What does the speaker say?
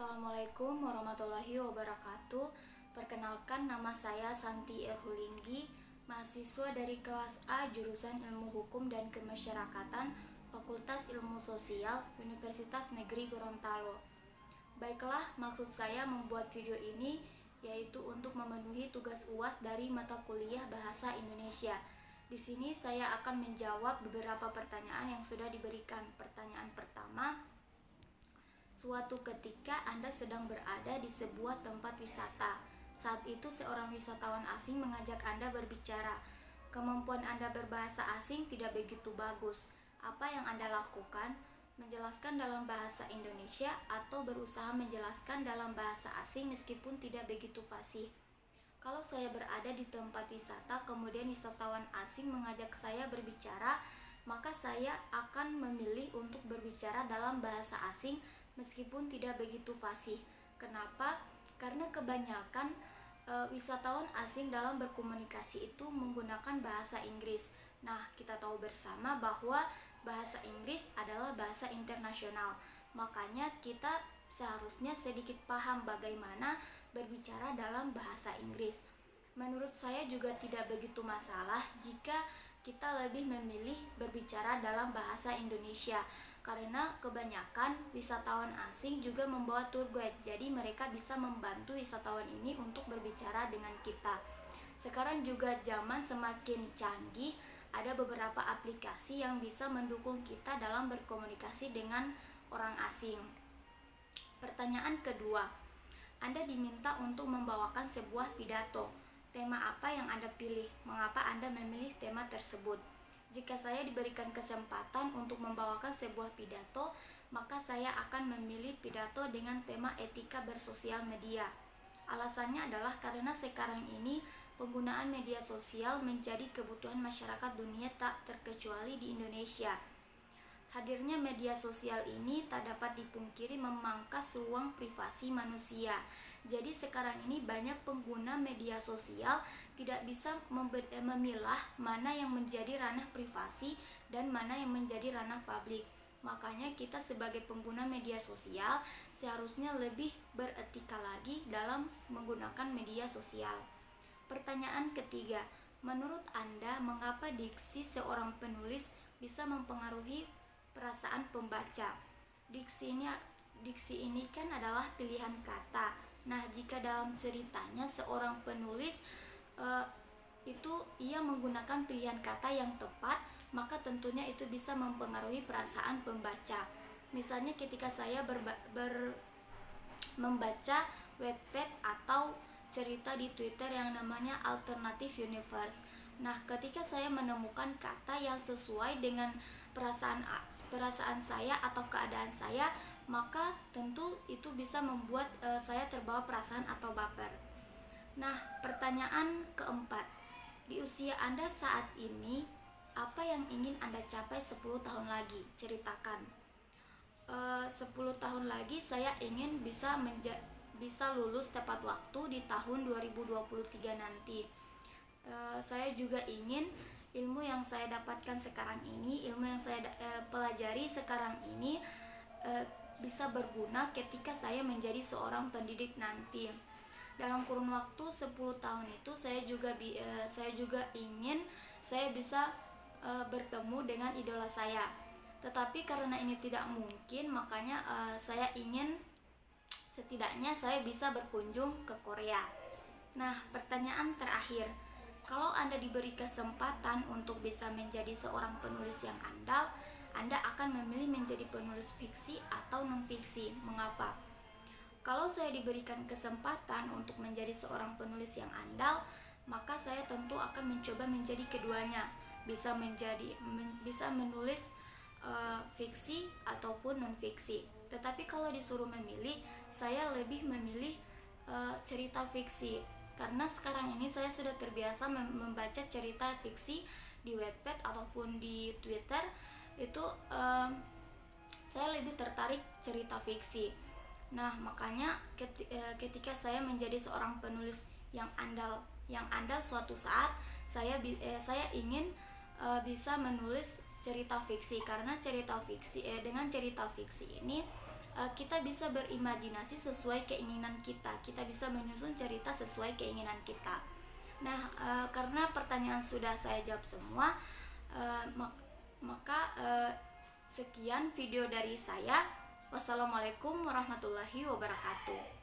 Assalamualaikum warahmatullahi wabarakatuh. Perkenalkan, nama saya Santi Erhulinggi, mahasiswa dari kelas A jurusan Ilmu Hukum dan Kemasyarakatan, Fakultas Ilmu Sosial, Universitas Negeri Gorontalo. Baiklah, maksud saya membuat video ini yaitu untuk memenuhi tugas UAS dari mata kuliah Bahasa Indonesia. Di sini saya akan menjawab beberapa pertanyaan yang sudah diberikan. Pertanyaan pertama, suatu ketika Anda sedang berada di sebuah tempat wisata. Saat itu seorang wisatawan asing mengajak Anda berbicara. Kemampuan Anda berbahasa asing tidak begitu bagus. Apa yang Anda lakukan? Menjelaskan dalam bahasa Indonesia atau berusaha menjelaskan dalam bahasa asing meskipun tidak begitu fasih. Kalau saya berada di tempat wisata, kemudian wisatawan asing mengajak saya berbicara, maka saya akan memilih untuk berbicara dalam bahasa asing meskipun tidak begitu fasih. Kenapa? Karena kebanyakan wisatawan asing dalam berkomunikasi itu menggunakan bahasa Inggris. Nah, kita tahu bersama bahwa bahasa Inggris adalah bahasa internasional. Makanya kita seharusnya sedikit paham bagaimana berbicara dalam bahasa Inggris. Menurut saya juga tidak begitu masalah jika kita lebih memilih berbicara dalam bahasa Indonesia, karena kebanyakan wisatawan asing juga membawa tour guide, jadi mereka bisa membantu wisatawan ini untuk berbicara dengan kita. Sekarang juga zaman semakin canggih, ada beberapa aplikasi yang bisa mendukung kita dalam berkomunikasi dengan orang asing. Pertanyaan kedua, Anda diminta untuk membawakan sebuah pidato. Tema apa yang Anda pilih? Mengapa Anda memilih tema tersebut? Jika saya diberikan kesempatan untuk membawakan sebuah pidato, maka saya akan memilih pidato dengan tema etika bersosial media. Alasannya adalah karena sekarang ini penggunaan media sosial menjadi kebutuhan masyarakat dunia tak terkecuali di Indonesia. Hadirnya media sosial ini tak dapat dipungkiri memangkas ruang privasi manusia. Jadi sekarang ini banyak pengguna media sosial tidak bisa memilah mana yang menjadi ranah privasi dan mana yang menjadi ranah publik. Makanya kita sebagai pengguna media sosial seharusnya lebih beretika lagi dalam menggunakan media sosial. Pertanyaan ketiga, menurut Anda mengapa diksi seorang penulis bisa mempengaruhi perasaan pembaca? Diksi ini kan adalah pilihan kata. Nah, jika dalam ceritanya seorang penulis itu ia menggunakan pilihan kata yang tepat, maka tentunya itu bisa mempengaruhi perasaan pembaca. Misalnya ketika saya membaca Wattpad atau cerita di Twitter yang namanya Alternative Universe. Nah, ketika saya menemukan kata yang sesuai dengan perasaan saya atau keadaan saya, maka tentu itu bisa membuat saya terbawa perasaan atau baper. Nah, pertanyaan keempat, di usia Anda saat ini, apa yang ingin Anda capai 10 tahun lagi? Ceritakan. 10 tahun lagi saya ingin bisa lulus tepat waktu di tahun 2023 nanti. Saya juga ingin ilmu yang saya dapatkan sekarang ini, ilmu yang saya pelajari sekarang ini bisa berguna ketika saya menjadi seorang pendidik nanti. Dalam kurun waktu 10 tahun itu saya juga ingin saya bisa bertemu dengan idola saya. Tetapi karena ini tidak mungkin, makanya saya ingin setidaknya saya bisa berkunjung ke Korea. Nah, pertanyaan terakhir, kalau Anda diberi kesempatan untuk bisa menjadi seorang penulis yang andal, Anda akan memilih menjadi penulis fiksi atau non-fiksi. Mengapa? Kalau saya diberikan kesempatan untuk menjadi seorang penulis yang andal, maka saya tentu akan mencoba menjadi keduanya, bisa menulis fiksi ataupun non-fiksi. Tetapi kalau disuruh memilih, saya lebih memilih cerita fiksi, karena sekarang ini saya sudah terbiasa membaca cerita fiksi di Wattpad ataupun di Twitter. Itu saya lebih tertarik cerita fiksi. Nah, makanya ketika saya menjadi seorang penulis yang andal suatu saat, saya ingin bisa menulis cerita fiksi, karena dengan cerita fiksi ini kita bisa berimajinasi sesuai keinginan kita. Kita bisa menyusun cerita sesuai keinginan kita. Nah, karena pertanyaan sudah saya jawab semua, maka sekian video dari saya. Wassalamualaikum warahmatullahi wabarakatuh.